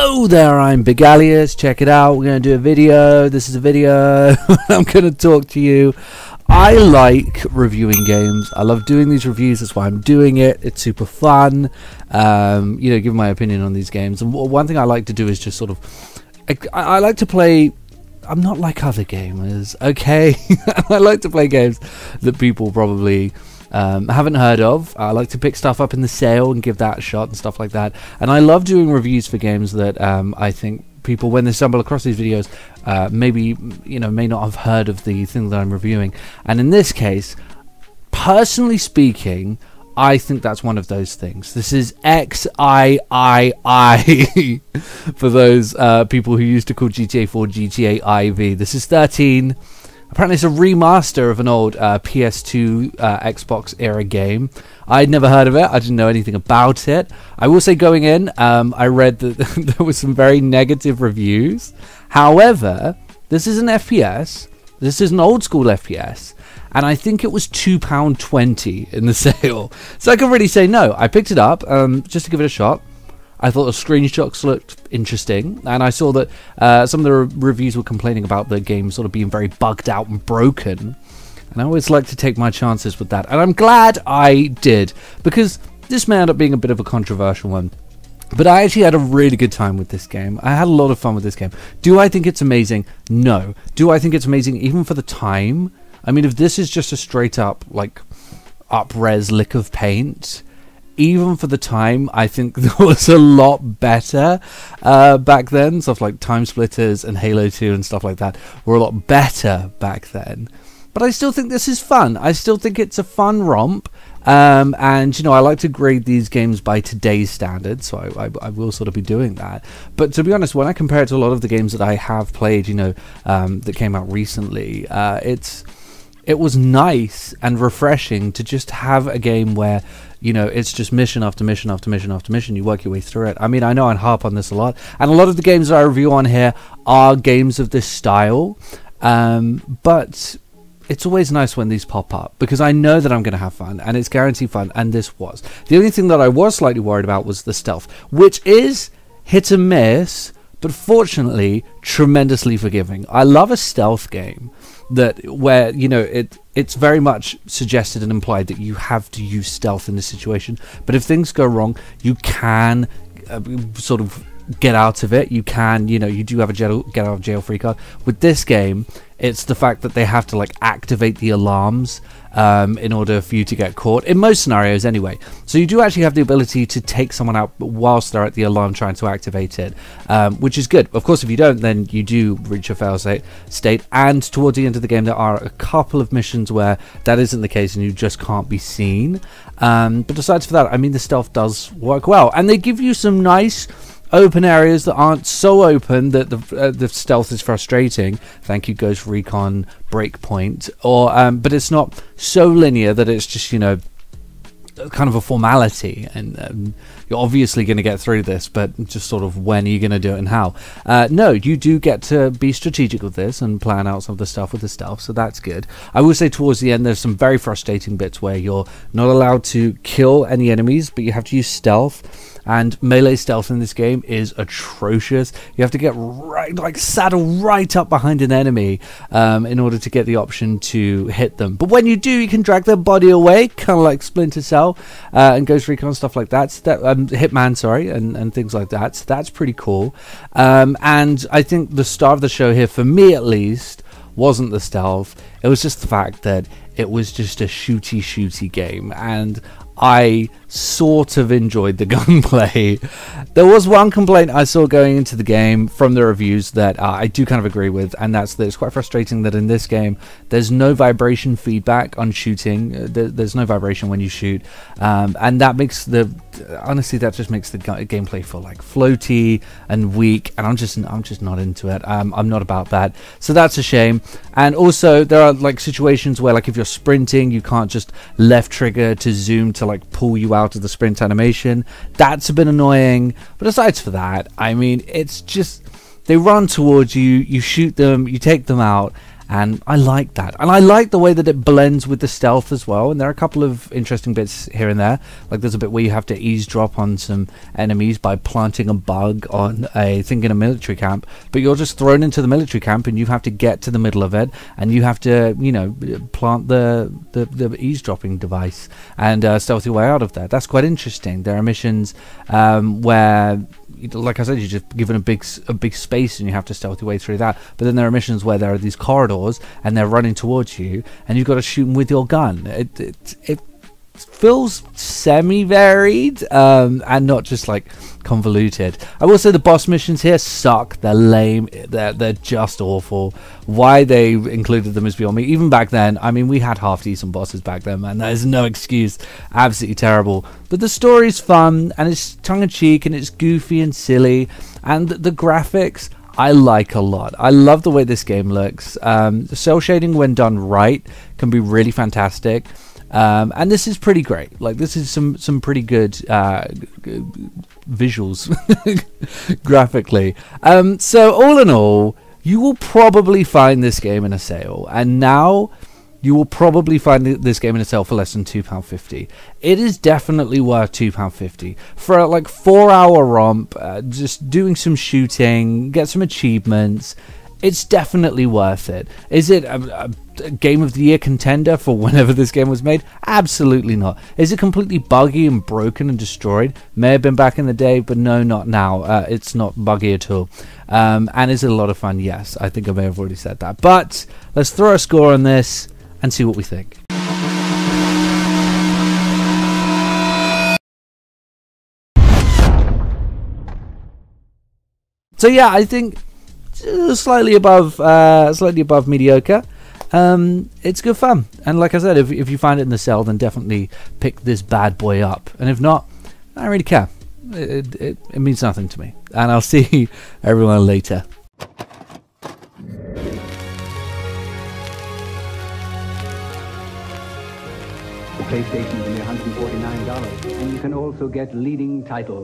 Hello there, I'm Big Alias. Check it out. We're going to do a video. This is a video. I'm going to talk to you. I like reviewing games. I love doing these reviews. That's why I'm doing it. It's super fun. Give my opinion on these games. And one thing I like to do is just sort of... I like to play... I'm not like other gamers, okay? I like to play games that people probably... haven't heard of. I like to pick stuff up in the sale and give that a shot and stuff like that. And I love doing reviews for games that I think people, when they stumble across these videos, may not have heard of the thing that I'm reviewing. And in this case, personally speaking, I think that's one of those things. This is XIII for those people who used to call GTA 4 GTA IV. This is 13. Apparently it's a remaster of an old PS2 Xbox era game. I'd never heard of it. I didn't know anything about it. I will say going in, I read that there was some very negative reviews. However, this is an FPS. This is an old school FPS. And I think it was £2.20 in the sale. So I can really say no. I picked it up just to give it a shot. I thought the screenshots looked interesting, and I saw that some of the reviews were complaining about the game sort of being very bugged out and broken. And I always like to take my chances with that, and I'm glad I did, because this may end up being a bit of a controversial one. But I actually had a really good time with this game. I had a lot of fun with this game. Do I think it's amazing? No. Do I think it's amazing even for the time? I mean, if this is just a straight up, like, up-res lick of paint... Even for the time, I think there was a lot better back then. Stuff like Time Splitters and Halo 2 and stuff like that were a lot better back then. But I still think this is fun. I still think it's a fun romp. And, I like to grade these games by today's standards, so I will sort of be doing that. But to be honest, when I compare it to a lot of the games that I have played, that came out recently, it was nice and refreshing to just have a game where, it's just mission after mission after mission after mission. You work your way through it. I mean, I know I harp on this a lot. And a lot of the games that I review on here are games of this style. But it's always nice when these pop up, because I know that I'm going to have fun, and it's guaranteed fun, and this was. The only thing that I was slightly worried about was the stealth, which is hit and miss, but fortunately tremendously forgiving. I love a stealth game where it's very much suggested and implied that you have to use stealth in this situation, but if things go wrong, you can sort of get out of it. You can, you do have a get out of jail free card. With this game, it's the fact that they have to activate the alarms in order for you to get caught, in most scenarios anyway. So you do actually have the ability to take someone out whilst they're at the alarm trying to activate it, which is good. Of course, if you don't, then you do reach a fail state, and towards the end of the game there are a couple of missions where that isn't the case and you just can't be seen. But aside from that, I mean, the stealth does work well, and they give you some nice open areas that aren't so open that the stealth is frustrating. Thank you, Ghost Recon Breakpoint. But it's not so linear that it's just kind of a formality, and you're obviously going to get through this, but just sort of when are you going to do it and how? No, you do get to be strategic with this and plan out some of the stuff with the stealth, so that's good. I will say towards the end there's some very frustrating bits where you're not allowed to kill any enemies, but you have to use stealth. And melee stealth in this game is atrocious. You have to get saddle right up behind an enemy in order to get the option to hit them. But when you do, you can drag their body away, kind of like Splinter Cell and Ghost Recon, stuff like that. Hitman, sorry, and things like that. So that's pretty cool. And I think the star of the show here, for me at least, wasn't the stealth. It was just the fact that it was just a shooty game, and I sort of enjoyed the gunplay. There was one complaint I saw going into the game from the reviews that I do kind of agree with, and that's that it's quite frustrating that in this game there's no vibration feedback on shooting. There's no vibration when you shoot, and that makes honestly that just makes the gameplay feel floaty and weak, and I'm just not into it. I'm not about that, so that's a shame. And also there are situations where if you're sprinting, you can't just left trigger to zoom to pull you out of the sprint animation. That's a bit annoying, but aside from that, I mean, it's just they run towards you, you shoot them, you take them out, and I like that. And I like the way that it blends with the stealth as well, and there are a couple of interesting bits here and there. Like there's a bit where you have to eavesdrop on some enemies by planting a bug on a thing in a military camp, but you're just thrown into the military camp and you have to get to the middle of it, and you have to, you know, plant the eavesdropping device and stealth your way out of there. That's quite interesting. There are missions where, like I said, you're just given a big space and you have to stealth your way through that. But then there are missions where there are these corridors and they're running towards you and you've got to shoot them with your gun. It feels semi-varied and not just like convoluted. I will say the boss missions here suck. They're lame. They're just awful. Why they included them is beyond me. Even back then, I mean, we had half-decent bosses back then, man. There's no excuse. Absolutely terrible. But the story's fun, and it's tongue-in-cheek, and it's goofy and silly, and the graphics I like a lot. I love the way this game looks. The cell shading, when done right, can be really fantastic. And this is pretty great. Like, this is some pretty good visuals graphically. So all in all, you will probably find this game in a sale, and now you will probably find this game in a sale for less than £2.50. It is definitely worth £2.50 for a like 4-hour romp, just doing some shooting, get some achievements. It's definitely worth it. Is it a Game of the Year contender for whenever this game was made? Absolutely not. Is it completely buggy and broken and destroyed? May have been back in the day, but no, not now. It's not buggy at all. And is it a lot of fun? Yes, I think I may have already said that. But let's throw a score on this and see what we think. So yeah, I think slightly above mediocre. It's good fun, and like I said, if you find it in the sale, then definitely pick this bad boy up. And if not, I don't really care. It means nothing to me. And I'll see everyone later. The PlayStation's only $149, and you can also get leading titles.